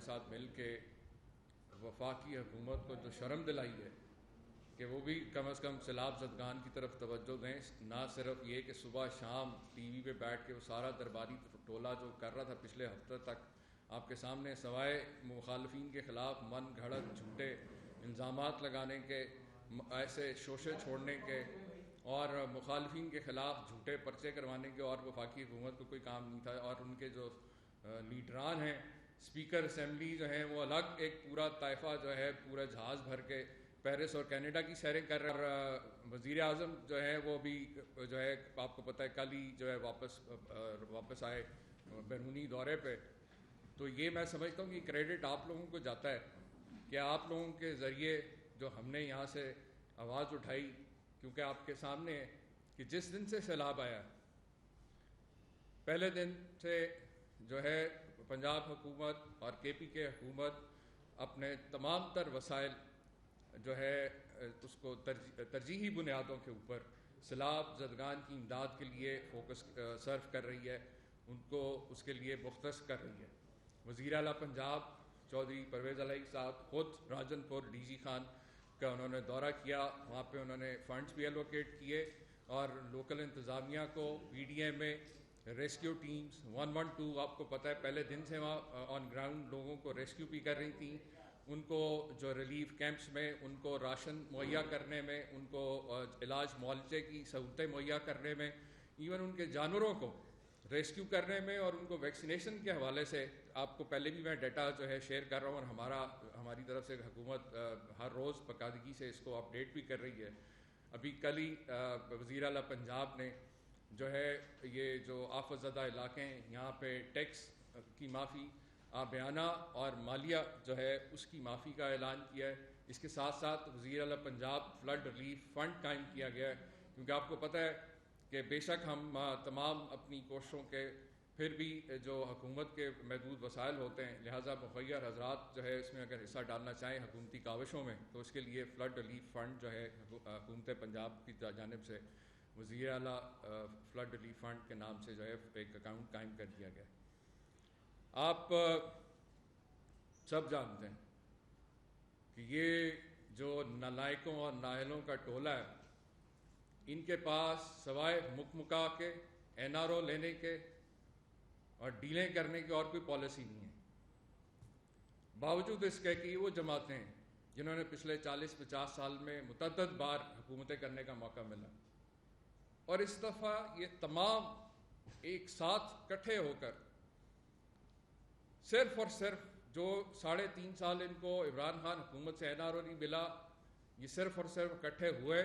ساتھ مل کے وفاقی حکومت کو جو شرم دلائی ہے کہ وہ بھی کم از کم سیلاب زدگان کی طرف توجہ دیں، نہ صرف یہ کہ صبح شام ٹی وی پہ بیٹھ کے وہ سارا درباری ٹولہ جو کر رہا تھا پچھلے ہفتے تک آپ کے سامنے، سوائے مخالفین کے خلاف من گھڑت جھوٹے الزامات لگانے کے، ایسے شوشے چھوڑنے کے اور مخالفین کے خلاف جھوٹے پرچے کروانے کے، اور وفاقی حکومت کو کوئی کام نہیں تھا. اور ان کے جو لیڈران ہیں، اسپیکر اسمبلی جو ہیں، وہ الگ ایک پورا طائفہ جو ہے پورا جہاز بھر کے پیرس اور کینیڈا کی سیریں کر رہے ہیں. اور وزیر اعظم جو ہے وہ بھی جو ہے آپ کو پتہ ہے کل ہی جو ہے واپس آئے بیرونی دورے پہ. تو یہ میں سمجھتا ہوں کہ کریڈٹ آپ لوگوں کو جاتا ہے کہ آپ لوگوں کے ذریعے جو ہم نے یہاں سے آواز اٹھائی، کیونکہ آپ کے سامنے ہے کہ جس دن سے سیلاب آیا پہلے دن سے جو ہے پنجاب حکومت اور کے پی کے حکومت اپنے تمام تر وسائل جو ہے اس کو ترجیحی بنیادوں کے اوپر سیلاب زدگان کی امداد کے لیے فوکس صرف کر رہی ہے، ان کو اس کے لیے مختص کر رہی ہے. وزیر اعلیٰ پنجاب چودھری پرویز الہی صاحب خود راجن پور ڈی جی خان کا انہوں نے دورہ کیا، وہاں پہ انہوں نے فنڈز بھی ایلوکیٹ کیے اور لوکل انتظامیہ کو پی ڈی ایم میں ریسکیو ٹیمز 112 آپ کو پتہ ہے پہلے دن سے وہاں آن گراؤنڈ لوگوں کو ریسکیو بھی کر رہی تھیں، ان کو جو ریلیف کیمپس میں ان کو راشن مہیا کرنے میں، ان کو علاج معالجے کی سہولتیں مہیا کرنے میں، ایون ان کے جانوروں کو ریسکیو کرنے میں اور ان کو ویکسینیشن کے حوالے سے آپ کو پہلے بھی میں ڈیٹا جو ہے شیئر کر رہا ہوں، اور ہماری طرف سے حکومت ہر روز باقاعدگی سے اس کو اپڈیٹ بھی کر رہی ہے. ابھی کل ہی وزیر اعلیٰ پنجاب نے جو ہے یہ جو آفت زدہ علاقے ہیں یہاں پہ ٹیکس کی معافی، آبیانہ اور مالیہ جو ہے اس کی معافی کا اعلان کیا ہے. اس کے ساتھ ساتھ وزیر اعلیٰ پنجاب فلڈ ریلیف فنڈ قائم کیا گیا ہے، کیونکہ آپ کو پتہ ہے کہ بے شک ہم تمام اپنی کوششوں کے پھر بھی جو حکومت کے محدود وسائل ہوتے ہیں، لہٰذا مخیر حضرات جو ہے اس میں اگر حصہ ڈالنا چاہیں حکومتی کاوشوں میں تو اس کے لیے فلڈ ریلیف فنڈ جو ہے حکومت پنجاب کی جانب سے وزیر اعلیٰ فلڈ ریلیف فنڈ کے نام سے جو ہے ایک اکاؤنٹ قائم کر دیا گیا. آپ سب جانتے ہیں کہ یہ جو نالائقوں اور نااہلوں کا ٹولہ ہے، ان کے پاس سوائے مکا کے این آر او لینے کے اور ڈیلیں کرنے کی اور کوئی پالیسی نہیں ہے. باوجود اس کے کہ وہ جماعتیں ہیں جنہوں نے پچھلے 40-50 سال میں متعدد بار حکومتیں کرنے کا موقع ملا، اور اس دفعہ یہ تمام ایک ساتھ اکٹھے ہو کر صرف اور صرف جو 3.5 سال ان کو عمران خان حکومت سے این آر او نہیں ملا، یہ صرف اور صرف اکٹھے ہوئے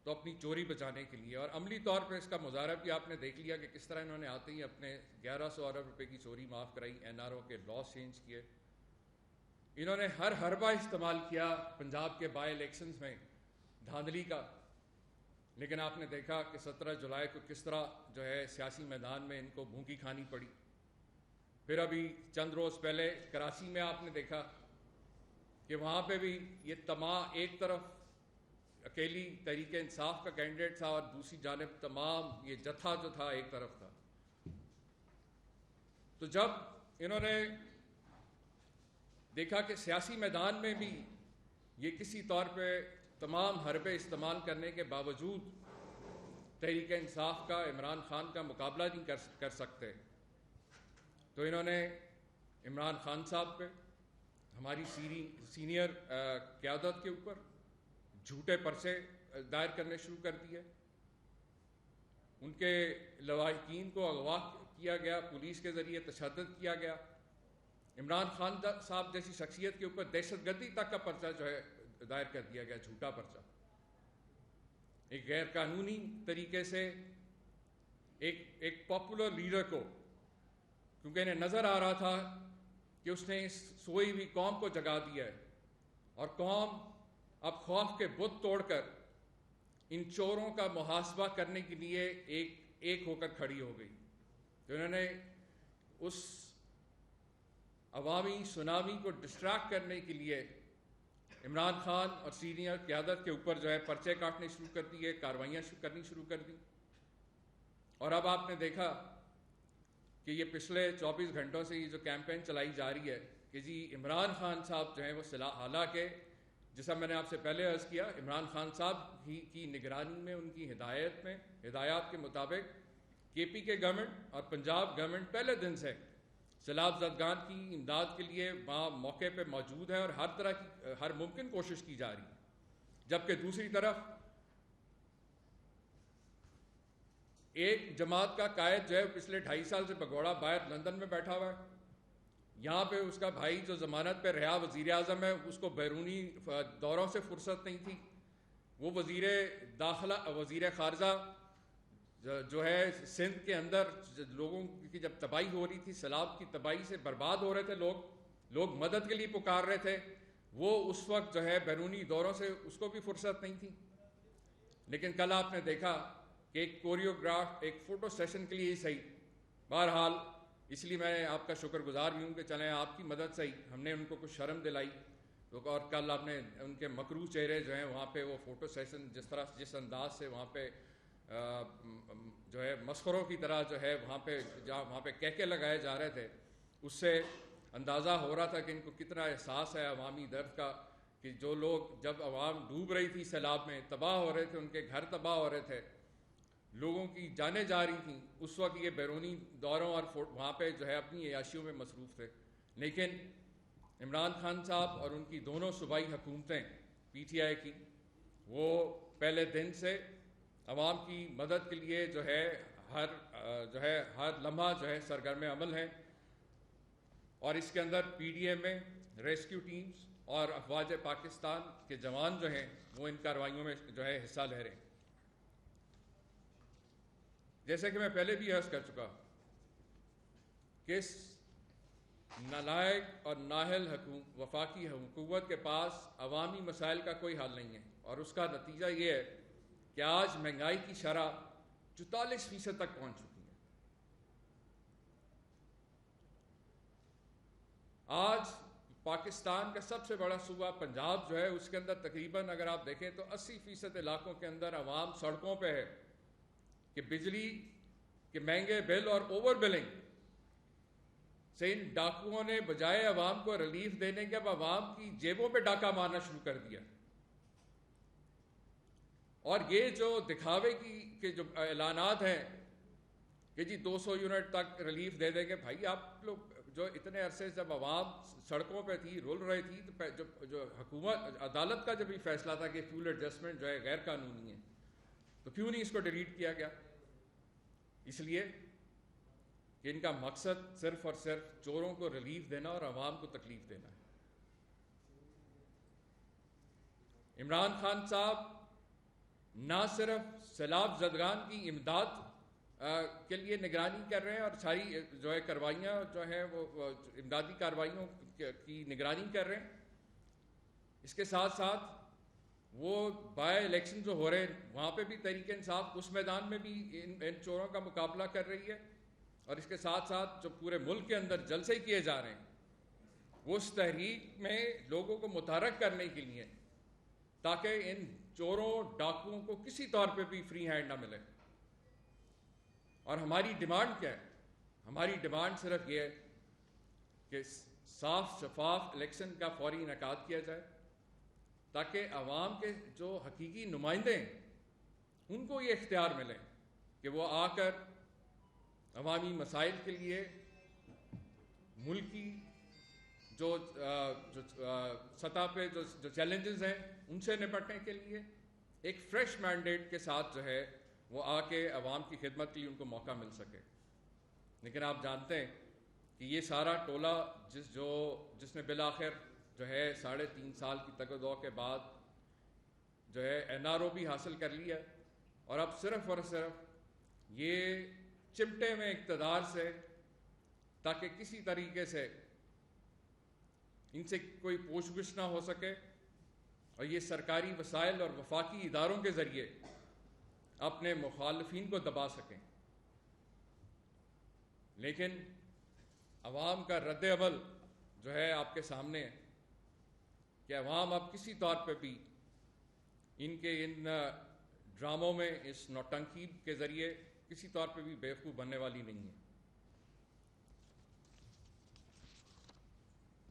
تو اپنی چوری بچانے کے لیے. اور عملی طور پہ اس کا مظاہرہ بھی آپ نے دیکھ لیا کہ کس طرح انہوں نے آتے ہی اپنے 1100 ارب روپے کی چوری معاف کرائی، این آر او کے لاس چینج کیے. انہوں نے ہر حربہ استعمال کیا پنجاب کے بائی الیکشنز میں دھاندلی کا، لیکن آپ نے دیکھا کہ 17 جولائی کو کس طرح جو ہے سیاسی میدان میں ان کو بھونکی کھانی پڑی. پھر ابھی چند روز پہلے کراچی میں آپ نے دیکھا کہ وہاں پہ بھی یہ تمام ایک طرف اکیلی تحریک انصاف کا کینڈیڈیٹ تھا اور دوسری جانب تمام یہ جتھا جو تھا ایک طرف تھا. تو جب انہوں نے دیکھا کہ سیاسی میدان میں بھی یہ کسی طور پہ تمام حربے استعمال کرنے کے باوجود تحریک انصاف کا عمران خان کا مقابلہ نہیں کر سکتے، تو انہوں نے عمران خان صاحب پہ، ہماری سینئر قیادت کے اوپر جھوٹے پرچے دائر کرنے شروع کر دیے. ان کے لواحقین کو اغوا کیا گیا، پولیس کے ذریعے تشدد کیا گیا. عمران خان صاحب جیسی شخصیت کے اوپر دہشت گردی تک کا پرچہ جو ہے دائر کر دیا گیا، جھوٹا پرچہ. ایک غیر قانونی طریقے سے ایک پاپولر لیڈر کو، کیونکہ انہیں نظر آ رہا تھا کہ اس نے اس سوئی ہوئی قوم کو جگا دیا ہے اور قوم اب خوف کے بت توڑ کر ان چوروں کا محاسبہ کرنے کے لیے ایک ہو کر کھڑی ہو گئی. تو انہوں نے اس عوامی سونامی کو ڈسٹریکٹ کرنے کے لیے عمران خان اور سینئر قیادت کے اوپر جو ہے پرچے کاٹنے شروع کر دیے، کاروائیاں کرنی شروع کر دی. اور اب آپ نے دیکھا کہ یہ پچھلے 24 گھنٹوں سے یہ جو کیمپین چلائی جا رہی ہے کہ جی عمران خان صاحب جو ہیں وہ حالانکہ جیسا میں نے آپ سے پہلے عرض کیا، عمران خان صاحب ہی کی نگرانی میں، ان کی ہدایات کے مطابق کے پی کے گورنمنٹ اور پنجاب گورنمنٹ پہلے دن سے سیلاب زدگان کی امداد کے لیے وہاں موقع پہ موجود ہے اور ہر ممکن کوشش کی جا رہی ہے، جبکہ دوسری طرف ایک جماعت کا قائد جو ہے پچھلے 2.5 سال سے بگوڑا باہر لندن میں بیٹھا ہوا ہے، یہاں پہ اس کا بھائی جو ضمانت پہ رہا وزیر اعظم ہے، اس کو بیرونی دوروں سے فرصت نہیں تھی، وہ وزیر خارجہ جو ہے سندھ کے اندر لوگوں کی جب تباہی ہو رہی تھی، سیلاب کی تباہی سے برباد ہو رہے تھے لوگ مدد کے لیے پکار رہے تھے، وہ اس وقت جو ہے بیرونی دوروں سے اس کو بھی فرصت نہیں تھی۔ لیکن کل آپ نے دیکھا کہ ایک کوریوگراف ایک فوٹو سیشن کے لیے ہی صحیح، بہرحال اس لیے میں آپ کا شکر گزار بھی ہوں کہ چلیں آپ کی مدد سے ہی ہم نے ان کو کچھ شرم دلائی، اور کل آپ نے ان کے مکروہ چہرے جو ہیں وہاں پہ وہ فوٹو سیشن جس انداز سے وہاں پہ جو ہے مسخروں کی طرح جو ہے وہاں پہ کہکے لگائے جا رہے تھے، اس سے اندازہ ہو رہا تھا کہ ان کو کتنا احساس ہے عوامی درد کا، کہ جو لوگ جب عوام ڈوب رہی تھی سیلاب میں، تباہ ہو رہے تھے، ان کے گھر تباہ ہو رہے تھے، لوگوں کی جانیں جا رہی تھیں، اس وقت یہ بیرونی دوروں اور وہاں پہ جو ہے اپنی عیاشیوں میں مصروف تھے۔ لیکن عمران خان صاحب اور ان کی دونوں صوبائی حکومتیں پی ٹی آئی کی، وہ پہلے دن سے عوام کی مدد کے لیے جو ہے ہر لمحہ جو ہے سرگرم عمل ہے، اور اس کے اندر پی ڈی ایم میں ریسکیو ٹیمز اور افواج پاکستان کے جوان جو ہیں وہ ان کارروائیوں میں جو ہے حصہ لے رہے ہیں۔ جیسے کہ میں پہلے بھی عرض کر چکا کہ اس نالائق اور نااہل وفاقی حکومت کے پاس عوامی مسائل کا کوئی حل نہیں ہے، اور اس کا نتیجہ یہ ہے کہ آج مہنگائی کی شرح 44% تک پہنچ چکی ہے۔ آج پاکستان کا سب سے بڑا صوبہ پنجاب جو ہے، اس کے اندر تقریباً اگر آپ دیکھیں تو 80% علاقوں کے اندر عوام سڑکوں پہ ہے کہ بجلی کے مہنگے بل اور اوور بلنگ سے ان ڈاکوؤں نے بجائے عوام کو ریلیف دینے کے اب عوام کی جیبوں پہ ڈاکہ مارنا شروع کر دیا، اور یہ جو دکھاوے کے جو اعلانات ہیں کہ جی 200 یونٹ تک ریلیف دے دیں گے، بھائی آپ لوگ جو اتنے عرصے جب عوام سڑکوں پہ تھی، رول رہی تھی، تو جو حکومت عدالت کا جب بھی فیصلہ تھا کہ فیول ایڈجسٹمنٹ جو ہے غیر قانونی ہے، تو کیوں نہیں اس کو ڈیلیٹ کیا گیا؟ اس لیے کہ ان کا مقصد صرف اور صرف چوروں کو ریلیف دینا اور عوام کو تکلیف دینا ہے۔ عمران خان صاحب نہ صرف سیلاب زدگان کی امداد کے لیے نگرانی کر رہے ہیں اور ساری جو ہے کارروائیاں جو ہیں وہ امدادی کارروائیوں کی نگرانی کر رہے ہیں، اس کے ساتھ ساتھ وہ بائی الیکشن جو ہو رہے ہیں وہاں پہ بھی تحریک انصاف اس میدان میں بھی ان چوروں کا مقابلہ کر رہی ہے، اور اس کے ساتھ ساتھ جو پورے ملک کے اندر جلسے کیے جا رہے ہیں وہ اس تحریک میں لوگوں کو متحرک کرنے کے لیے، تاکہ ان چوروں ڈاکوؤں کو کسی طور پہ بھی فری ہینڈ نہ ملے۔ اور ہماری ڈیمانڈ کیا ہے؟ ہماری ڈیمانڈ صرف یہ ہے کہ صاف شفاف الیکشن کا فوری انعقاد کیا جائے، تاکہ عوام کے جو حقیقی نمائندے ہیں ان کو یہ اختیار ملے کہ وہ آ کر عوامی مسائل کے لیے، ملکی جو سطح پہ جو چیلنجز ہیں ان سے نپٹنے کے لیے ایک فریش مینڈیٹ کے ساتھ جو ہے وہ آ کے عوام کی خدمت کے لیے ان کو موقع مل سکے۔ لیکن آپ جانتے ہیں کہ یہ سارا ٹولہ جس نے بالآخر جو ہے 3.5 سال کی تگ و دو کے بعد جو ہے این آر او بھی حاصل کر لیا، اور اب صرف اور صرف یہ چمٹے میں اقتدار سے، تاکہ کسی طریقے سے ان سے کوئی پوچھ گچھ نہ ہو سکے، اور یہ سرکاری وسائل اور وفاقی اداروں کے ذریعے اپنے مخالفین کو دبا سکیں۔ لیکن عوام کا رد عمل جو ہے آپ کے سامنے ہے کہ عوام اب کسی طور پہ بھی ان ڈراموں میں، اس نوٹنکی کے ذریعے کسی طور پہ بھی بیوقوف بننے والی نہیں ہے۔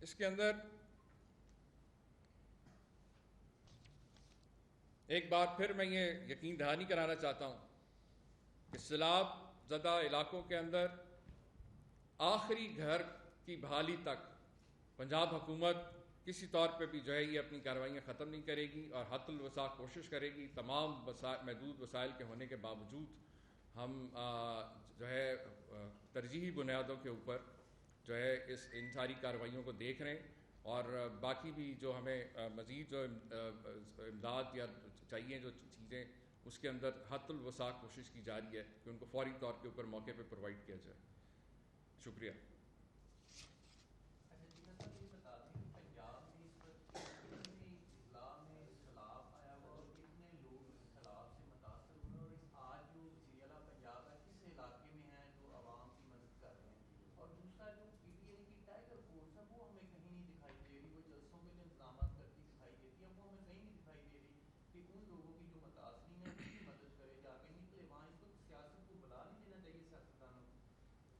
اس کے اندر ایک بار پھر میں یہ یقین دہانی کرانا چاہتا ہوں کہ سیلاب زدہ علاقوں کے اندر آخری گھر کی بحالی تک پنجاب حکومت کسی طور پہ بھی جو ہے یہ اپنی کارروائیاں ختم نہیں کرے گی اور حد الوسع کوشش کرے گی. تمام محدود وسائل کے ہونے کے باوجود ہم جو ہے ترجیحی بنیادوں کے اوپر جو ہے ان ساری کارروائیوں کو دیکھ رہے ہیں, اور باقی بھی جو ہمیں مزید جو امداد یا چاہیے جو چیزیں اس کے اندر حد الوسع کوشش کی جا رہی ہے کہ ان کو فوری طور کے اوپر موقع پہ پرووائڈ کیا جائے. شکریہ.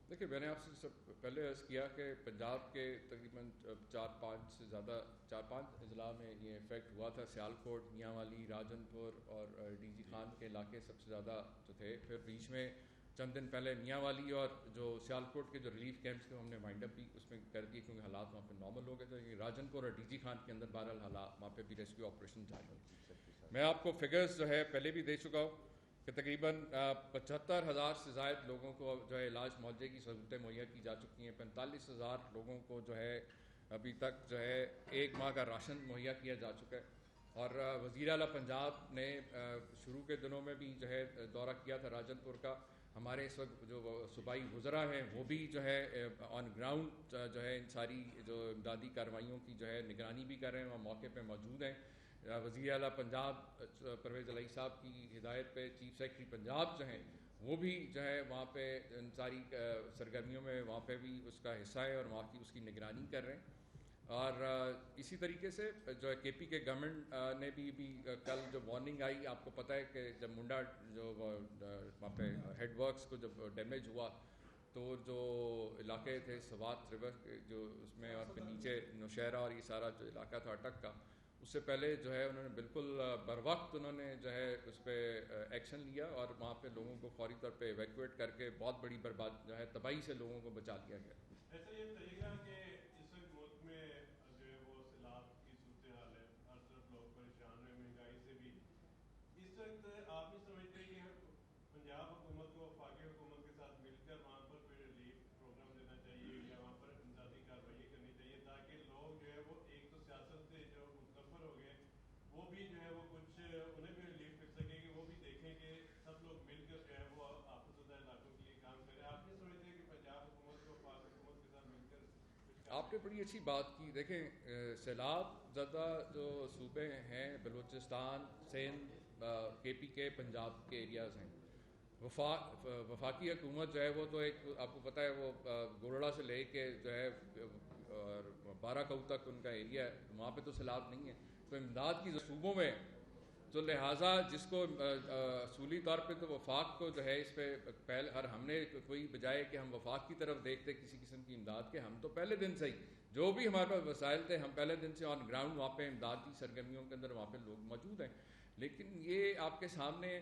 دیکھیے, میں نے آپ سے پہلے عرض کیا کہ پنجاب کے تقریباً 4-5 اضلاع میں یہ افیکٹ ہوا تھا. سیالکوٹ, میاں والی, راجن پور اور ڈی جی خان کے علاقے سب سے زیادہ جو تھے. پھر بیچ میں چند دن پہلے میاں والی اور جو سیالکوٹ کے جو ریلیف کیمپس تھے ہم نے وائنڈ اپ بھی اس میں کر دیے کیونکہ حالات وہاں پہ نارمل ہو گئے تھے. راجن پور اور ڈی جی خان کے اندر بہرحال حالات وہاں پہ بھی ریسکیو آپریشن جاری ہوئے. میں آپ کو فگرز جو ہے پہلے بھی دے چکا ہوں کہ تقریباً 75,000 سے زائد لوگوں کو جو ہے علاج معالجے کی سہولتیں مہیا کی جا چکی ہیں. 45,000 لوگوں کو جو ہے ابھی تک جو ہے 1 ماہ کا راشن مہیا کیا جا چکا ہے. اور وزیر اعلیٰ پنجاب نے شروع کے دنوں میں بھی جو ہے دورہ کیا تھا راجن پور کا. ہمارے اس وقت جو صوبائی وزراء ہیں وہ بھی جو ہے آن گراؤنڈ جو ہے ان ساری جو امدادی کارروائیوں کی جو ہے نگرانی بھی کر رہے ہیں, وہاں موقع پہ موجود ہیں. وزیر اعلیٰ پنجاب پرویز الہی صاحب کی ہدایت پہ چیف سیکرٹری پنجاب جو ہیں وہ بھی جو ہے وہاں پہ ان ساری سرگرمیوں میں وہاں پہ بھی اس کا حصہ ہے اور وہاں کی اس کی نگرانی کر رہے ہیں. اور اسی طریقے سے جو ہے کے پی کے گورنمنٹ نے بھی کل جو وارننگ آئی, آپ کو پتہ ہے کہ جب منڈا جو وہاں پہ ہیڈ ورکس کو جب ڈیمیج ہوا تو جو علاقے تھے سوات ریور جو اس میں اور پھر نیچے نوشہرہ اور یہ سارا جو علاقہ تھا اٹک کا, اس سے پہلے جو ہے انہوں نے بالکل بر وقت انہوں نے جو ہے اس پہ ایکشن لیا اور وہاں پہ لوگوں کو فوری طور پہ ایویکویٹ کر کے بہت بڑی برباد جو ہے تباہی سے لوگوں کو بچا لیا گیا. ایسا یہ بتائیے گا کہ اس وقت ملک میں جو ہے وہ سیلاب کی صورتحال ہے, ہر طرف لوگ پریشان ہیں, مہنگائی سے بھی. اس وقت آپ نہیں سمجھتے کہ پنجاب حکومت کو وفاقی حکومت کے ساتھ مل کر وہاں پر کوئی ریلیف پروگرام دینا چاہیے یا وہاں پر امدادی کارروائی کرنی چاہیے تاکہ لوگ جو ہے وہ ایک تو سیاست سے جو متنفر ہو گئے وہ بھی جو ہے وہ کچھ انہیں بھی ریلیف مل سکے کہ وہ بھی دیکھیں کہ سب لوگ مل کر جو ہے وہ آفت زدہ علاقوں کے لیے کام کریں. آپ نہیں سمجھتے کہ پنجاب حکومت کو وفاقی حکومت کے ساتھ مل کر آپ نے بڑی اچھی بات کی. دیکھیں, سیلاب زدہ جو صوبے ہیں بلوچستان, سندھ, کے پی کے, پنجاب کے ایریاز ہیں. وفاقی حکومت جو ہے وہ تو ایک آپ کو پتہ ہے وہ گورڑا سے لے کے جو ہے اور 12 کاؤ تک ان کا ایریا ہے, وہاں پہ تو سیلاب نہیں ہے. تو امداد کی صوبوں میں تو لہٰذا جس کو اصولی طور پہ تو وفاق کو جو ہے اس پہ پہلے اور ہم نے کوئی بجائے کہ ہم وفاق کی طرف دیکھتے کسی قسم کی امداد کے, ہم تو پہلے دن سے ہی جو بھی ہمارے پاس وسائل تھے ہم پہلے دن سے آن گراؤنڈ وہاں پہ امدادی سرگرمیوں کے اندر وہاں پہ لوگ موجود ہیں. لیکن یہ آپ کے سامنے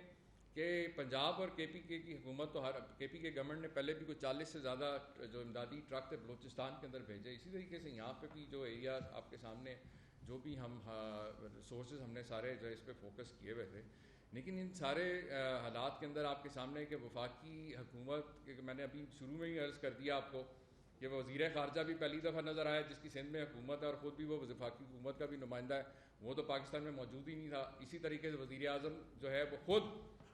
کہ پنجاب اور کے پی کے کی حکومت تو کے پی کے گورنمنٹ نے پہلے بھی کوئی 40 سے زیادہ جو امدادی ٹرک تھے بلوچستان کے اندر بھیجے. اسی طریقے سے یہاں پہ بھی جو ایریا آپ کے سامنے جو بھی ہم ریسورسز ہم نے سارے جو ہے اس پہ فوکس کیے ہوئے تھے. لیکن ان سارے حالات کے اندر آپ کے سامنے کہ وفاقی حکومت میں نے ابھی شروع میں ہی عرض کر دیا آپ کو کہ وزیر خارجہ بھی پہلی دفعہ نظر آیا جس کی سندھ میں حکومت ہے اور خود بھی وہ وفاقی حکومت کا بھی نمائندہ ہے, وہ تو پاکستان میں موجود ہی نہیں تھا. اسی طریقے سے وزیر اعظم جو ہے وہ خود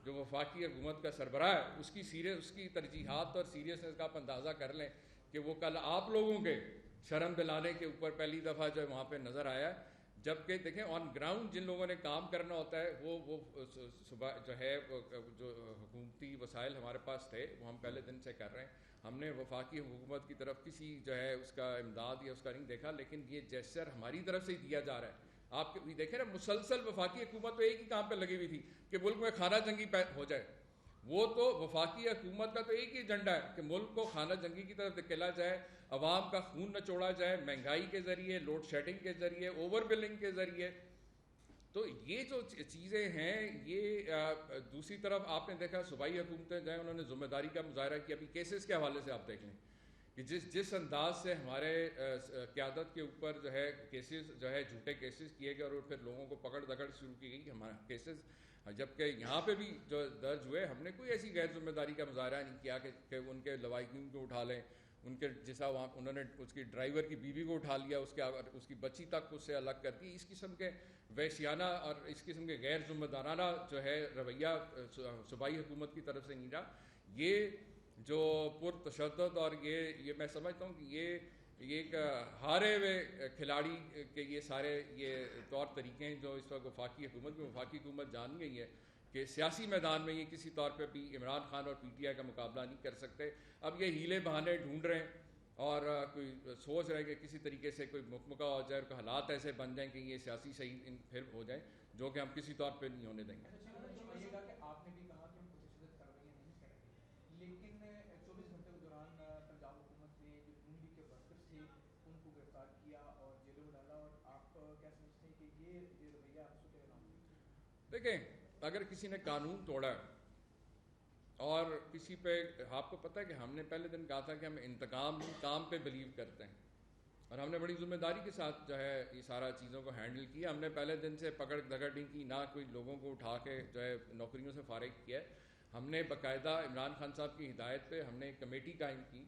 جو وفاقی حکومت کا سربراہ ہے اس کی ترجیحات اور سیریسنس کا آپ اندازہ کر لیں کہ وہ کل آپ لوگوں کے شرم دلانے کے اوپر پہلی دفعہ جو ہے وہاں پہ نظر آیا. جبکہ دیکھیں آن گراؤنڈ جن لوگوں نے کام کرنا ہوتا ہے وہ صبح جو ہے جو حکومتی وسائل ہمارے پاس تھے وہ ہم پہلے دن سے کر رہے ہیں. ہم نے وفاقی حکومت کی طرف کسی جو ہے اس کا امداد یا اس کا نہیں دیکھا, لیکن یہ جیسر ہماری طرف سے ہی دیا جا رہا ہے. آپ دیکھیں نا مسلسل وفاقی حکومت تو ایک ہی کام پہ لگی ہوئی تھی کہ ملک میں خانہ جنگی ہو جائے. وہ تو وفاقی حکومت کا تو ایک ہی ایجنڈا ہے کہ ملک کو خانہ جنگی کی طرف دھکیلا جائے، عوام کا خون نچوڑا جائے، مہنگائی کے ذریعے، لوڈ شیڈنگ کے ذریعے، اوور بلنگ کے ذریعے. تو یہ جو چیزیں ہیں یہ دوسری طرف آپ نے دیکھا صوبائی حکومتیں جو ہیں انہوں نے ذمہ داری کا مظاہرہ کیا. ابھی کیسز کے حوالے سے آپ دیکھ لیں کہ جس انداز سے ہمارے قیادت کے اوپر جو ہے کیسز جو ہے جھوٹے کیسز کیے گئے اور پھر لوگوں کو پکڑ دکڑ شروع کی گئی ہمارے کیسز، جبکہ یہاں پہ بھی جو درج ہوئے ہم نے کوئی ایسی غیر ذمہ داری کا مظاہرہ نہیں کیا کہ ان کے لوائقین کو اٹھا لیں، ان کے جیسا وہاں انہوں نے اس کی ڈرائیور کی بیوی کو اٹھا لیا، اس کی بچی تک اس سے الگ کر دی. اس قسم کے وحشیانہ اور اس قسم کے غیر ذمہ دارانہ جو ہے رویہ صوبائی حکومت کی طرف سے نہیں رہا. یہ جو پرتشدد اور یہ میں سمجھتا ہوں کہ یہ ایک ہارے ہوئے کھلاڑی کے یہ سارے یہ طور طریقے ہیں جو اس وقت وفاقی حکومت جان گئی ہے کہ سیاسی میدان میں یہ کسی طور پہ بھی عمران خان اور پی ٹی آئی کا مقابلہ نہیں کر سکتے. اب یہ ہیلے بہانے ڈھونڈ رہے ہیں اور کوئی سوچ رہے ہیں کہ کسی طریقے سے کوئی مکمکہ ہو جائے اور حالات ایسے بن جائیں کہ یہ سیاسی صحیح پھر ہو جائیں، جو کہ ہم کسی طور پہ نہیں ہونے دیں گے. آپ نے بھی کہا کہ ہم پرتشدد کارروائیاں نہیں کریں گے، لیکن 24 گھنٹے کے دوران پنجاب حکومت نے جو نون لیگ کے ورکرز تھے ان کو گرفتار کیا اور جیلوں میں ڈالا، اور آپ کیا سمجھتے ہیں کہ یہ رویہ آپ کو کیا نام؟ دیکھیں اگر کسی نے قانون توڑا اور کسی پہ، آپ کو پتہ ہے کہ ہم نے پہلے دن کہا تھا کہ ہم انتقام کام پہ بلیو کرتے ہیں اور ہم نے بڑی ذمہ داری کے ساتھ جو ہے یہ سارا چیزوں کو ہینڈل کیا. ہم نے پہلے دن سے پکڑ دھکڑ نہیں کی، نہ کوئی لوگوں کو اٹھا کے جو ہے نوکریوں سے فارغ کیا. ہم نے باقاعدہ عمران خان صاحب کی ہدایت پہ ہم نے ایک کمیٹی قائم کی.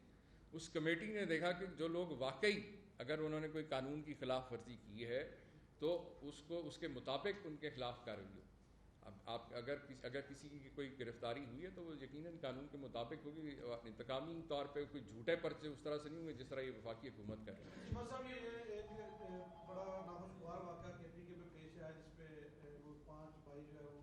اس کمیٹی نے دیکھا کہ جو لوگ واقعی اگر انہوں نے کوئی قانون کی خلاف ورزی کی ہے تو اس کے مطابق ان کے خلاف کارروائی ہو. اب آپ اگر کسی کی کوئی گرفتاری ہوئی ہے تو وہ یقیناً قانون کے مطابق ہوگی. انتقامی طور پہ کوئی جھوٹے پرچے اس طرح سے نہیں ہوں گے جس طرح یہ وفاقی حکومت کر رہی ہے. صاحب یہ ایک بڑا ناخوشگوار واقعہ کے پی کے میں پیش آیا جس پہ وہ 5 بھائی جو ہے وہ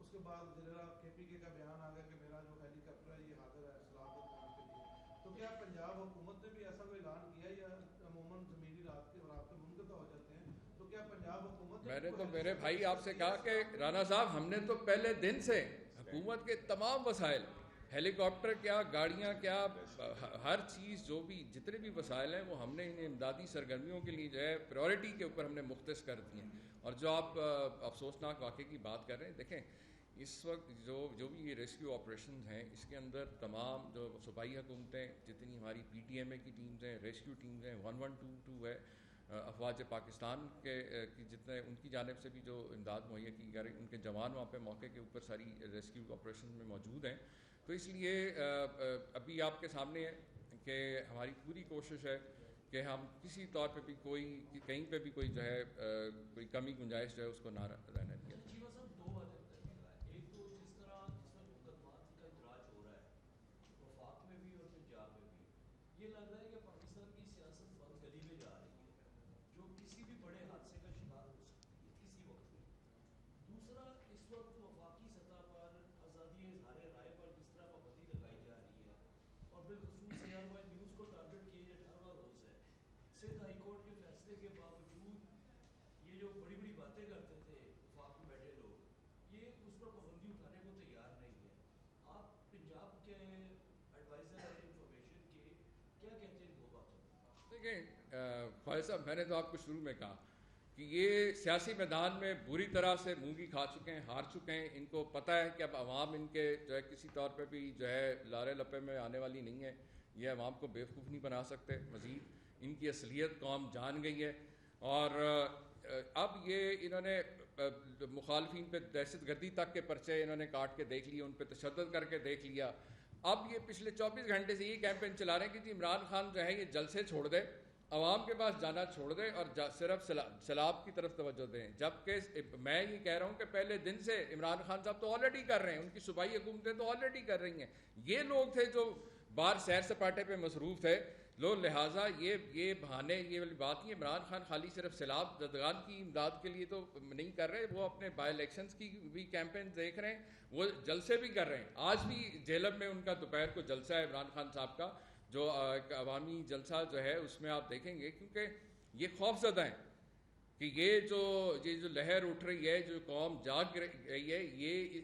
اس کے بعد ضلع کے پی کے کا بیان آ گیا کہ میرا جو ہیلی کاپٹر ہے یہ حاضر ہے سیلاب کے دوران کے لیے. تو کیا پنجاب حکومت نے بھی ایسا کوئی اعلان کیا یا عموماً زمینی رابطے منقطع ہو جاتے ہیں؟ تو کیا پنجاب حکومت میں نے تو میرے بھائی آپ سے کہا کہ رانا صاحب ہم نے تو پہلے دن سے حکومت کے تمام وسائل، ہیلی کاپٹر کیا، گاڑیاں کیا، ہر چیز جو بھی جتنے بھی وسائل ہیں وہ ہم نے انہیں امدادی سرگرمیوں کے لیے جو ہے پریورٹی کے اوپر ہم نے مختص کر دی ہیں. اور جو آپ افسوسناک واقعے کی بات کر رہے ہیں، دیکھیں اس وقت جو بھی یہ ریسکیو آپریشنز ہیں اس کے اندر تمام جو صوبائی حکومتیں، جتنی ہماری پی ٹی ایم اے کی ٹیمز ہیں، ریسکیو ٹیمز ہیں، 1122 ہے، افواج پاکستان کے جتنے ان کی جانب سے بھی جو امداد مہیا کی جا رہی، ان کے جوان وہاں پہ موقع کے اوپر ساری ریسکیو آپریشن میں موجود ہیں. تو اس لیے ابھی آپ کے سامنے ہے کہ ہماری پوری کوشش ہے کہ ہم کسی طور پہ بھی کہیں پہ بھی کوئی جو ہے کوئی کمی گنجائش جو ہے اس کو نہ رہنے دیا. خالد صاحب میں نے تو آپ کو شروع میں کہا کہ یہ سیاسی میدان میں بری طرح سے مونگی کھا چکے ہیں، ہار چکے ہیں. ان کو پتہ ہے کہ اب عوام ان کے جو ہے کسی طور پہ بھی جو ہے لارے لپے میں آنے والی نہیں ہے. یہ عوام کو بیوقوف نہیں بنا سکتے. مزید ان کی اصلیت قوم جان گئی ہے اور اب یہ انہوں نے مخالفین پہ دہشت گردی تک کے پرچے انہوں نے کاٹ کے دیکھ لیے، ان پہ تشدد کر کے دیکھ لیا. اب یہ پچھلے 24 گھنٹے سے یہ کیمپین چلا رہے ہیں کہ جی عمران خان جو ہے یہ جلسے چھوڑ دے، عوام کے پاس جانا چھوڑ دیں اور صرف سیلاب کی طرف توجہ دیں. جبکہ میں یہ کہہ رہا ہوں کہ پہلے دن سے عمران خان صاحب تو آلریڈی کر رہے ہیں، ان کی صوبائی حکومتیں تو آلریڈی کر رہی ہیں. یہ لوگ تھے جو باہر سیر سپاٹے پہ مصروف تھے لہٰذا یہ بہانے، یہ والی بات نہیں. عمران خان خالی صرف سیلاب زدگان کی امداد کے لیے تو نہیں کر رہے، وہ اپنے بائی الیکشنز کی بھی کیمپین دیکھ رہے ہیں، وہ جلسے بھی کر رہے ہیں. آج بھی جیلب میں ان کا دوپہر کو جلسہ ہے عمران خان صاحب کا، جو ایک عوامی جلسہ جو ہے اس میں آپ دیکھیں گے، کیونکہ یہ خوف زدہ ہیں کہ یہ جو لہر اٹھ رہی ہے, جو قوم جاگ رہی ہے,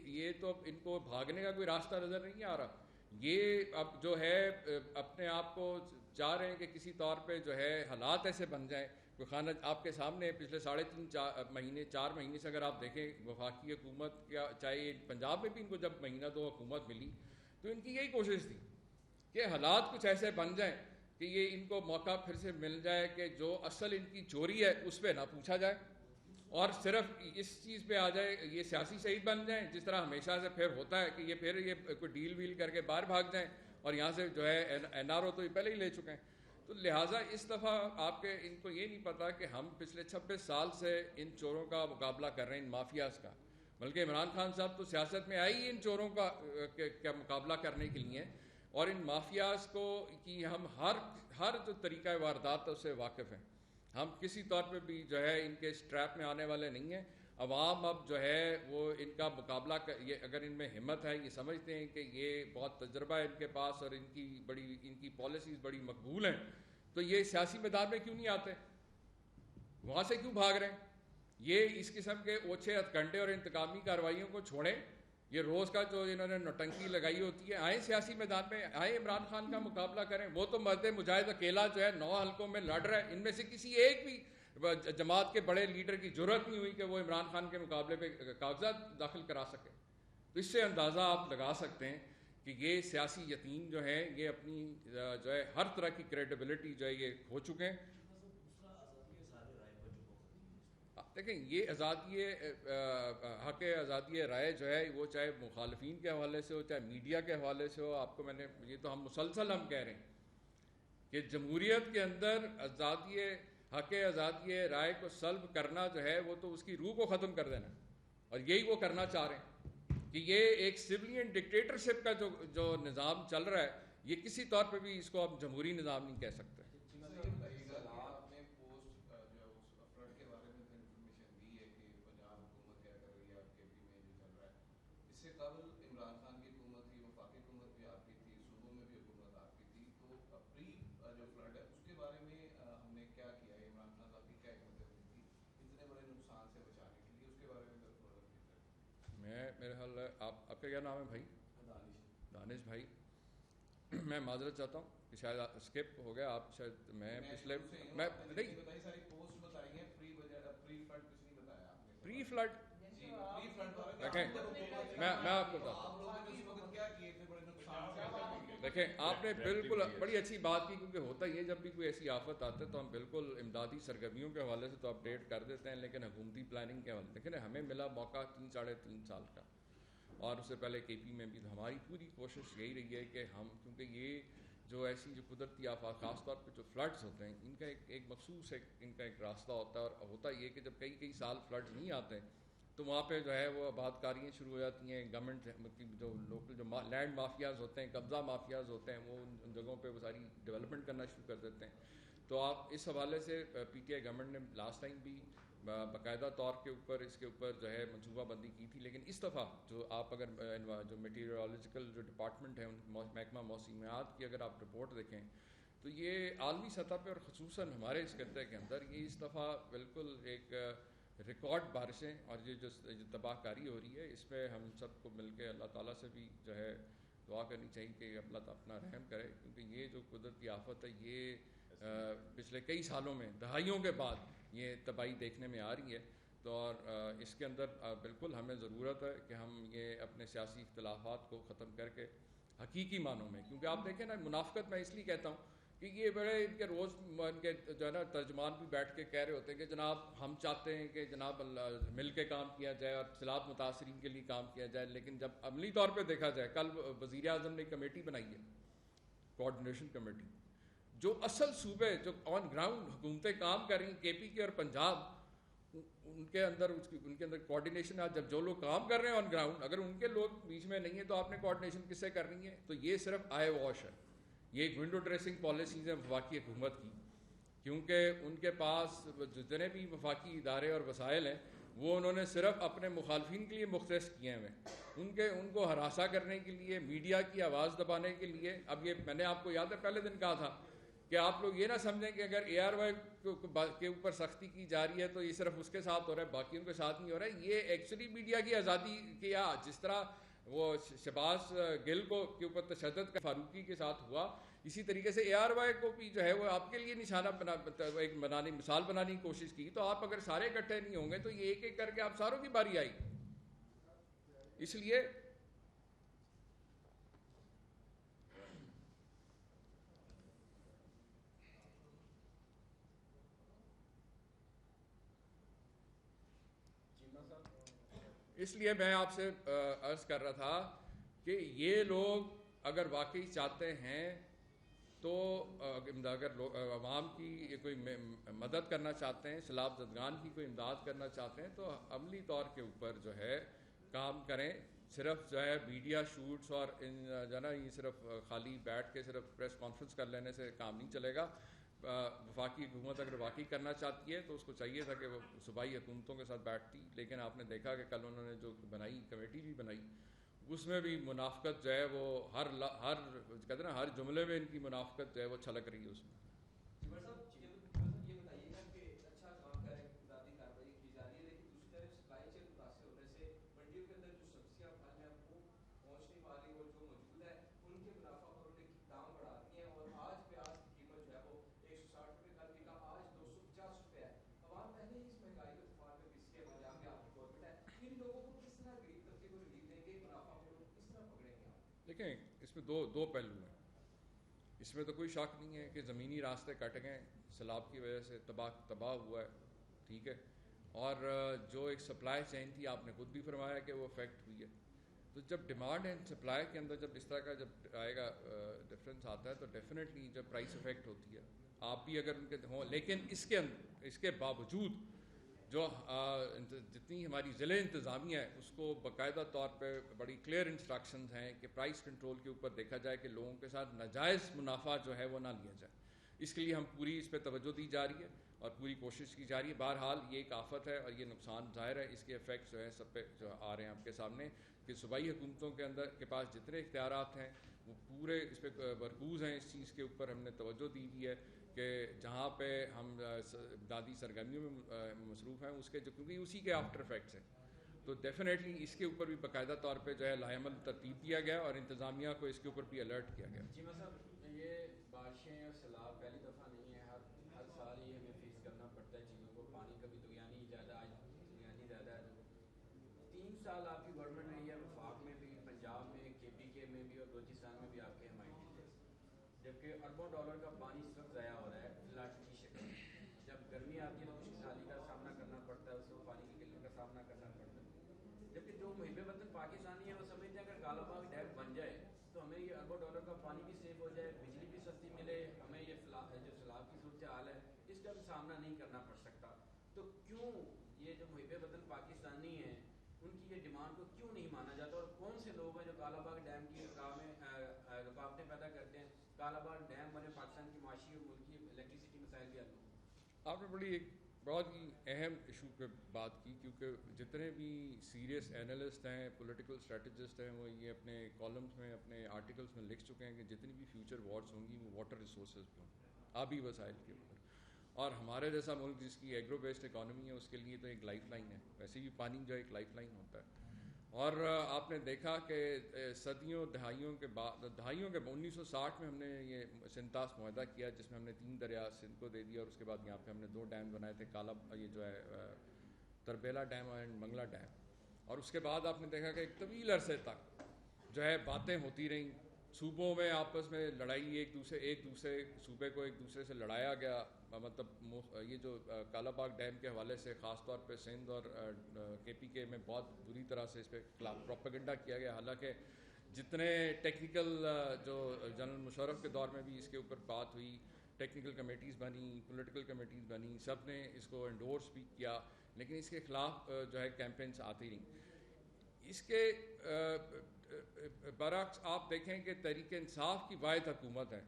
یہ تو اب ان کو بھاگنے کا کوئی راستہ نظر نہیں آ رہا. یہ اب جو ہے اپنے آپ کو چاہ رہے ہیں کہ کسی طور پہ جو ہے حالات ایسے بن جائیں. کوئی خانہ آپ کے سامنے پچھلے 3.5 مہینے 4 مہینے سے اگر آپ دیکھیں وفاقی حکومت کیا, چاہے پنجاب میں بھی ان کو جب مہینہ 2 حکومت ملی تو ان کی یہی کوشش تھی کہ حالات کچھ ایسے بن جائیں کہ یہ ان کو موقع پھر سے مل جائے کہ جو اصل ان کی چوری ہے اس پہ نہ پوچھا جائے اور صرف اس چیز پہ آ جائے, یہ سیاسی شہید بن جائیں جس طرح ہمیشہ سے پھر ہوتا ہے کہ یہ پھر یہ کوئی ڈیل ویل کر کے باہر بھاگ جائیں اور یہاں سے جو ہے NRO تو یہ پہلے ہی لے چکے ہیں. تو لہٰذا اس دفعہ آپ کے ان کو یہ نہیں پتا کہ ہم پچھلے 26 سال سے ان چوروں کا مقابلہ کر رہے ہیں, ان مافیاز کا, بلکہ عمران خان صاحب تو سیاست میں آئی ان چوروں کا مقابلہ کرنے کے لیے, اور ان مافیاز کو کی ہم ہر جو طریقہ واردات ہے اس سے واقف ہیں. ہم کسی طور پہ بھی جو ہے ان کے اسٹریپ میں آنے والے نہیں ہیں. عوام اب جو ہے وہ ان کا مقابلہ یہ اگر ان میں ہمت ہے, یہ سمجھتے ہیں کہ یہ بہت تجربہ ہے ان کے پاس اور ان کی پالیسیز بڑی مقبول ہیں, تو یہ سیاسی میدان میں کیوں نہیں آتے, وہاں سے کیوں بھاگ رہے ہیں. یہ اس قسم کے اوچھے ہتھکنڈے اور انتقامی کارروائیوں کو چھوڑیں. یہ روز کا جو انہوں نے نوٹنکی لگائی ہوتی ہے, آئیں سیاسی میدان میں, آئیں عمران خان کا مقابلہ کریں. وہ تو مرد مجاہد اکیلا جو ہے 9 حلقوں میں لڑ رہا ہے, ان میں سے کسی ایک بھی جماعت کے بڑے لیڈر کی جرأت نہیں ہوئی کہ وہ عمران خان کے مقابلے پہ کاغذات داخل کرا سکے. تو اس سے اندازہ آپ لگا سکتے ہیں کہ یہ سیاسی یتیم جو ہیں یہ اپنی جو ہے ہر طرح کی کریڈیبلٹی جو ہے یہ کھو چکے ہیں. دیکھیں یہ آزادی حق آزادی رائے جو ہے وہ چاہے مخالفین کے حوالے سے ہو چاہے میڈیا کے حوالے سے ہو, آپ کو میں نے یہ تو ہم مسلسل ہم کہہ رہے ہیں کہ جمہوریت کے اندر حق آزادی رائے کو سلب کرنا جو ہے وہ تو اس کی روح کو ختم کر دینا, اور یہی وہ کرنا چاہ رہے ہیں کہ یہ ایک سویلین ڈکٹیٹرشپ کا جو نظام چل رہا ہے, یہ کسی طور پہ بھی اس کو آپ جمہوری نظام نہیں کہہ سکتے. میرے خیال ہے آپ کا کیا نام ہے بھائی؟ دانش بھائی. میں معذرت چاہتا ہوں کہ شاید اسکپ ہو گیا, آپ شاید میں پچھلے میں پری فلڈ دیکھیں میں آپ کو بتاتا ہوں. دیکھیں آپ نے بالکل بڑی اچھی بات کی, کیونکہ ہوتا ہی ہے جب بھی کوئی ایسی آفت آتا ہے تو ہم بالکل امدادی سرگرمیوں کے حوالے سے تو اپڈیٹ کر دیتے ہیں, لیکن حکومتی پلاننگ کے حوالے دیکھیں ہمیں ملا موقع 3-3.5 سال کا, اور اس سے پہلے KP میں بھی ہماری پوری کوشش یہی رہی ہے کہ ہم, کیونکہ یہ جو ایسی جو قدرتی آفات خاص طور پہ جو فلڈز ہوتے ہیں ان کا ایک مخصوص ان کا ایک راستہ ہوتا ہے, اور ہوتا یہ کہ جب کئی سال فلڈز نہیں آتے تو وہاں پہ جو ہے وہ آباد کاریاں شروع ہو جاتی ہیں. گورنمنٹ جو لوکل جو لینڈ مافیاز ہوتے ہیں, قبضہ مافیاز ہوتے ہیں, وہ ان جگہوں پہ وہ ساری ڈیولپمنٹ کرنا شروع کر دیتے ہیں. تو آپ اس حوالے سے PTI گورنمنٹ نے لاسٹ ٹائم بھی باقاعدہ طور کے اوپر اس کے اوپر جو ہے منصوبہ بندی کی تھی, لیکن اس دفعہ جو آپ اگر جو میٹیریولوجیکل جو ڈپارٹمنٹ ہے محکمہ موسمیات کی اگر آپ رپورٹ دیکھیں تو یہ عالمی سطح پہ اور خصوصاً ہمارے اس خطے کے اندر یہ اس دفعہ بالکل ایک ریکارڈ بارشیں اور یہ جو تباہ کاری ہو رہی ہے, اس پہ ہم سب کو مل کے اللہ تعالیٰ سے بھی جو ہے دعا کرنی چاہیے کہ اللہ تعالیٰ اپنا رحم کرے, کیونکہ یہ جو قدرتی آفت ہے یہ پچھلے کئی سالوں میں دہائیوں کے بعد یہ تباہی دیکھنے میں آ رہی ہے. تو اور اس کے اندر بالکل ہمیں ضرورت ہے کہ ہم یہ اپنے سیاسی اختلافات کو ختم کر کے حقیقی معنوں میں, کیونکہ آپ دیکھیں نا منافقت میں اس لیے کہتا ہوں کہ یہ بڑے ان کے روز ان کے جو ہے نا ترجمان بھی بیٹھ کے کہہ رہے ہوتے ہیں کہ جناب ہم چاہتے ہیں کہ جناب مل کے کام کیا جائے اور اصلاحات متاثرین کے لیے کام کیا جائے, لیکن جب عملی طور پہ دیکھا جائے, کل وزیر اعظم نے کمیٹی بنائی ہے کوآرڈینیشن کمیٹی, جو اصل صوبے جو آن گراؤنڈ حکومتیں کام کر رہی ہیں KP کے اور پنجاب, ان کے اندر کوآرڈینیشن ہے. جب جو لوگ کام کر رہے ہیں آن گراؤنڈ اگر ان کے لوگ بیچ میں نہیں ہیں تو آپ نے کوآرڈینیشن کس سے کرنی ہے؟ تو یہ صرف آئے واش ہے, یہ ایک ونڈو ڈریسنگ پالیسیز ہیں وفاقی حکومت کی, کیونکہ ان کے پاس جتنے بھی وفاقی ادارے اور وسائل ہیں وہ انہوں نے صرف اپنے مخالفین کے لیے مختص کیے ہوئے ہیں, ان کو ہراساں کرنے کے لیے, میڈیا کی آواز دبانے کے لیے. اب یہ میں نے آپ کو یاد ہے پہلے دن کہا تھا کہ آپ لوگ یہ نہ سمجھیں کہ اگر ARY کے اوپر سختی کی جا رہی ہے تو یہ صرف اس کے ساتھ ہو رہا ہے, باقیوں کے ساتھ نہیں ہو رہا ہے. یہ ایکچولی میڈیا کی آزادی کیا, جس طرح وہ شہباز گل کے اوپر تشدد کا فاروقی کے ساتھ ہوا, اسی طریقے سے ARY کو بھی جو ہے وہ آپ کے لیے نشانہ ایک مثال بنانے کی کوشش کی. تو آپ اگر سارے اکٹھے نہیں ہوں گے تو یہ ایک ایک کر کے آپ ساروں کی باری آئی. اس لیے میں آپ سے عرض کر رہا تھا کہ یہ لوگ اگر واقعی چاہتے ہیں تو اگر عوام کی کوئی مدد کرنا چاہتے ہیں, سیلاب زدگان کی کوئی امداد کرنا چاہتے ہیں, تو عملی طور کے اوپر جو ہے کام کریں. صرف جو ہے میڈیا شوٹس اور جو ہے نا یہ صرف خالی بیٹھ کے صرف پریس کانفرنس کر لینے سے کام نہیں چلے گا. وفاقی حکومت اگر واقعی کرنا چاہتی ہے تو اس کو چاہیے تھا کہ وہ صوبائی حکومتوں کے ساتھ بیٹھتی, لیکن آپ نے دیکھا کہ کل انہوں نے جو بنائی کمیٹی بھی بنائی, اس میں بھی منافقت جو ہے وہ کہتے ہیں نا ہر جملے میں ان کی منافقت جو ہے وہ چھلک رہی ہے اس میں. دیکھیں اس میں دو پہلو ہیں. اس میں تو کوئی شک نہیں ہے کہ زمینی راستے کٹ گئے سیلاب کی وجہ سے, تباہ ہوا ہے, ٹھیک ہے, اور جو ایک سپلائی چین تھی آپ نے خود بھی فرمایا کہ وہ افیکٹ ہوئی ہے. تو جب ڈیمانڈ اینڈ سپلائی کے اندر جب اس طرح کا جب آئے گا ڈفرینس آتا ہے تو ڈیفینیٹلی جب پرائس افیکٹ ہوتی ہے, آپ بھی اگر ان کے ہوں, لیکن اس کے باوجود جو جتنی ہماری ضلع انتظامیہ ہے اس کو باقاعدہ طور پہ بڑی کلیئر انسٹرکشنز ہیں کہ پرائس کنٹرول کے اوپر دیکھا جائے کہ لوگوں کے ساتھ ناجائز منافع جو ہے وہ نہ لیا جائے. اس کے لیے ہم پوری اس پہ توجہ دی جا رہی ہے اور پوری کوشش کی جا رہی ہے. بہرحال یہ ایک آفت ہے اور یہ نقصان ظاہر ہے, اس کے ایفیکٹس جو ہیں سب پہ جو آ رہے ہیں آپ کے سامنے, کہ صوبائی حکومتوں کے اندر کے پاس جتنے اختیارات ہیں وہ پورے اس پہ مرکوز ہیں. اس چیز کے اوپر ہم نے توجہ دی ہوئی ہے کہ جہاں پہ ہم امدادی سرگرمیوں میں مصروف ہیں اس کے جو کیونکہ اسی کے آفٹر افیکٹس ہیں, تو ڈیفینیٹلی اس کے اوپر بھی باقاعدہ طور پہ جو ہے لائحہ ترتیب دیا گیا اور انتظامیہ کو اس کے اوپر بھی الرٹ کیا گیا. جی صاحب, یہ بارشیں اور سیلاب پہلی دفعہ نہیں ہے, ہر سال ہی ہمیں فیس کرنا پڑتا ہے چیزوں کو. پانی کا بھی دگیانی زیادہ, آج دگیانی زیادہ ہے. 3 سال آپ کی گورنمنٹ رہی ہے, وفاق میں بھی, پنجاب میں, KPK میں بھی اور بلوچستان میں بھی آپ کے حمایتی تھے, جبکہ اربوں ڈالر کا پانی اس وقت ضائع ہو رہا ہے فلاٹ کی شکل میں. جب گرمی آتی ہے تو خشک سالی کا سامنا کرنا پڑتا ہے, اس کو پانی کی قلت کا سامنا کرنا پڑتا ہے. جبکہ جو محب وطن پاکستانی ہیں وہ سمجھتے ہیں اگر کالا باغ ڈیم بن جائے تو ہمیں یہ اربوں ڈالر کا پانی بھی سیو ہو جائے, بجلی بھی سستی ملے, ہمیں یہ جو سیلاب کی صورتحال ہے اس کا بھی سامنا نہیں کرنا پڑ سکتا. تو کیوں یہ جو محب وطن پاکستانی ہیں ان کی یہ ڈیمانڈ کو کیوں نہیں مانا جاتا, اور کون سے لوگ ہیں جو کالا باغ ڈیم کی رکاوٹیں پیدا کرتے ہیں, کالا باغ ڈیم بنے پاکستان کی معاشی اور ملکی الیکٹریسٹی مسائل بھی حل ہوں. آپ نے بڑی ایک بہت ہی اہم ایشو پہ بات کی, کیونکہ جتنے بھی سیریس اینالسٹ ہیں, پولیٹیکل اسٹریٹجسٹ ہیں, وہ یہ اپنے کالمز میں, اپنے آرٹیکلس میں لکھ چکے ہیں کہ جتنی بھی فیوچر وارز ہوں گی وہ واٹر ریسورسز پہ ہوں, آبی وسائل کے اوپر. اور ہمارے جیسا ملک جس کی ایگرو بیسڈ اکانومی ہے اس کے لیے تو ایک لائف لائن ہے, ویسے بھی پانی جو ایک لائف لائن ہوتا ہے. اور آپ نے دیکھا کہ صدیوں دہائیوں کے 1960 میں ہم نے یہ سنتاس معاہدہ کیا جس میں ہم نے 3 دریا سندھ کو دے دیا, اور اس کے بعد یہاں پہ ہم نے 2 ڈیم بنائے تھے, یہ جو ہے تربیلا ڈیم اور منگلا ڈیم. اور اس کے بعد آپ نے دیکھا کہ ایک طویل عرصے تک جو ہے باتیں ہوتی رہیں, صوبوں میں آپس میں لڑائی, ایک دوسرے صوبے کو ایک دوسرے سے لڑایا گیا. مطلب یہ جو کالا باغ ڈیم کے حوالے سے خاص طور پہ سندھ اور KPK میں بہت بری طرح سے اس پہ پروپیگنڈا کیا گیا, حالانکہ جتنے ٹیکنیکل جو جنرل مشرف کے دور میں بھی اس کے اوپر بات ہوئی, ٹیکنیکل کمیٹیز بنی, پولیٹیکل کمیٹیز بنی, سب نے اس کو انڈورس بھی کیا, لیکن اس کے خلاف جو ہے کیمپینس آتی رہیں. اس کے برعکس آپ دیکھیں کہ تحریک انصاف کی واحد حکومت ہے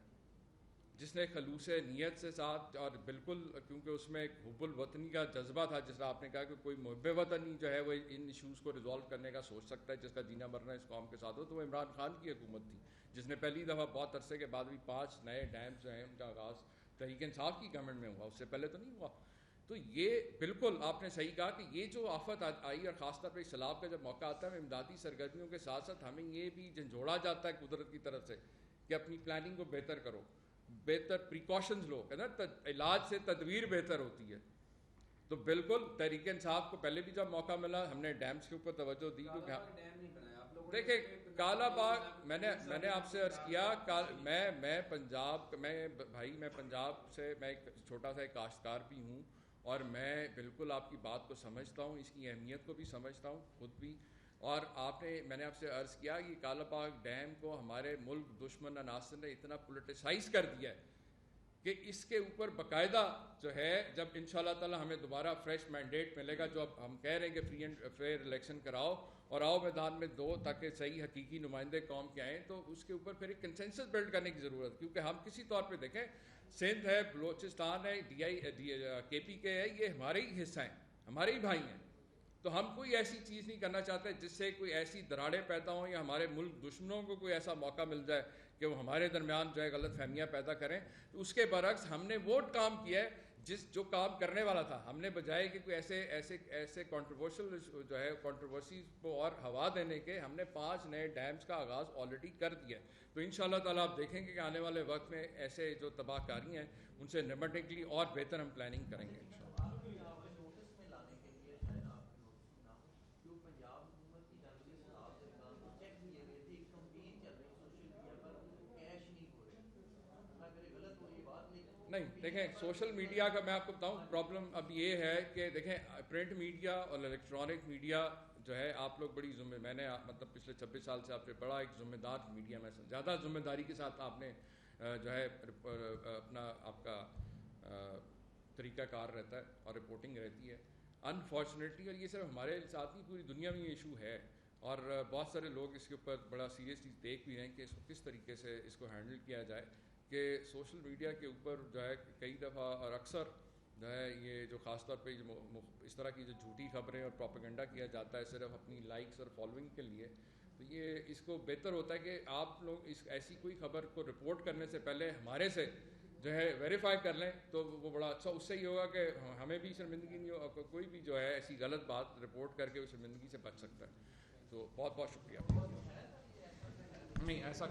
جس نے خلوص نیت سے ساتھ, اور بالکل کیونکہ اس میں ایک حب الوطنی کا جذبہ تھا, جس طرح آپ نے کہا کہ کوئی محب وطنی جو ہے وہ ان ایشوز کو ریزالو کرنے کا سوچ سکتا ہے, جس کا جینا مرنا اس قوم کے ساتھ ہو, تو وہ عمران خان کی حکومت تھی جس نے پہلی دفعہ بہت عرصے کے بعد بھی 5 نئے ڈیمز جو ہیں ان کا آغاز تحریک انصاف کی گورنمنٹ میں ہوا، اس سے پہلے تو نہیں ہوا. تو یہ بالکل آپ نے صحیح کہا کہ یہ جو آفت آئی اور خاص طور پہ سیلاب کا جب موقع آتا ہے، امدادی سرگرمیوں کے ساتھ ساتھ ہمیں یہ بھی جھنجھوڑا جاتا ہے قدرت کی طرف سے کہ اپنی پلاننگ کو بہتر کرو، بہتر پریکاشنز لو، ہے نا، علاج سے تدبیر بہتر ہوتی ہے. تو بالکل تحریک انصاف کو پہلے بھی جب موقع ملا ہم نے ڈیمز کے اوپر توجہ دی. دیکھیں کالا باغ میں نے آپ سے عرض کیا، میں پنجاب میں پنجاب سے، میں ایک چھوٹا سا ایک کاشتکار بھی ہوں، اور میں بالکل آپ کی بات کو سمجھتا ہوں، اس کی اہمیت کو بھی سمجھتا ہوں خود بھی. اور میں نے آپ سے عرض کیا کہ کالا باغ ڈیم کو ہمارے ملک دشمن عناصر نے اتنا پولیٹیسائز کر دیا ہے کہ اس کے اوپر باقاعدہ جو ہے، جب انشاءاللہ تعالی ہمیں دوبارہ فریش مینڈیٹ ملے گا، جو اب ہم کہہ رہے ہیں کہ فری اینڈ فیئر الیکشن کراؤ اور آؤ میدان میں دو تاکہ صحیح حقیقی نمائندے قوم کے آئیں، تو اس کے اوپر پھر ایک کنسنسس بلڈ کرنے کی ضرورت ہے. کیونکہ ہم کسی طور پہ دیکھیں، سندھ ہے، بلوچستان ہے، کے پی کے ہے، یہ ہمارے ہی حصہ ہیں، ہمارے ہی بھائی ہیں. تو ہم کوئی ایسی چیز نہیں کرنا چاہتے جس سے کوئی ایسی دراڑیں پیدا ہوں یا ہمارے ملک دشمنوں کو کوئی ایسا موقع مل جائے کہ وہ ہمارے درمیان جو ہے غلط فہمیاں پیدا کریں. تو اس کے برعکس ہم نے وہ کام کیا ہے جو کام کرنے والا تھا. ہم نے بجائے کہ کوئی ایسے کنٹروورشل جو ہے کنٹروورسیز کو اور ہوا دینے کے، ہم نے 5 نئے ڈیمز کا آغاز آلریڈی کر دیا ہے. تو انشاءاللہ تعالیٰ آپ دیکھیں گے کہ آنے والے وقت میں ایسے جو تباہ کاری ہیں ان سے نمٹنے کے لیے اور بہتر ہم پلاننگ کریں گے. نہیں دیکھیں، سوشل میڈیا کا میں آپ کو بتاؤں پرابلم اب یہ ہے کہ دیکھیں پرنٹ میڈیا اور الیکٹرانک میڈیا جو ہے، آپ لوگ بڑی میں نے مطلب پچھلے 26 سال سے آپ سے بڑا ایک ذمہ دار میڈیا میں زیادہ ذمہ داری کے ساتھ آپ نے جو ہے اپنا آپ کا طریقہ کار رہتا ہے اور رپورٹنگ رہتی ہے. انفارچونیٹلی، اور یہ صرف ہمارے ساتھ نہیں، پوری دنیا میں یہ ایشو ہے، اور بہت سارے لوگ اس کے اوپر بڑا سیریسلی دیکھ بھی رہے ہیں کہ اس کو کس طریقے سے اس کو ہینڈل کیا جائے. کہ سوشل میڈیا کے اوپر جو ہے کئی دفعہ اور اکثر جو ہے یہ جو خاص طور پہ اس طرح کی جو جھوٹی خبریں اور پروپیگنڈا کیا جاتا ہے صرف اپنی لائکس اور فالوئنگ کے لیے، تو یہ اس کو بہتر ہوتا ہے کہ آپ لوگ ایسی کوئی خبر کو رپورٹ کرنے سے پہلے ہمارے سے جو ہے ویریفائی کر لیں، تو وہ بڑا اچھا، اس سے یہ ہوگا کہ ہمیں بھی شرمندگی نہیں ہو، کوئی بھی جو ہے ایسی غلط بات رپورٹ کر کے اس شرمندگی سے بچ سکتا ہے. تو بہت بہت شکریہ. نہیں ایسا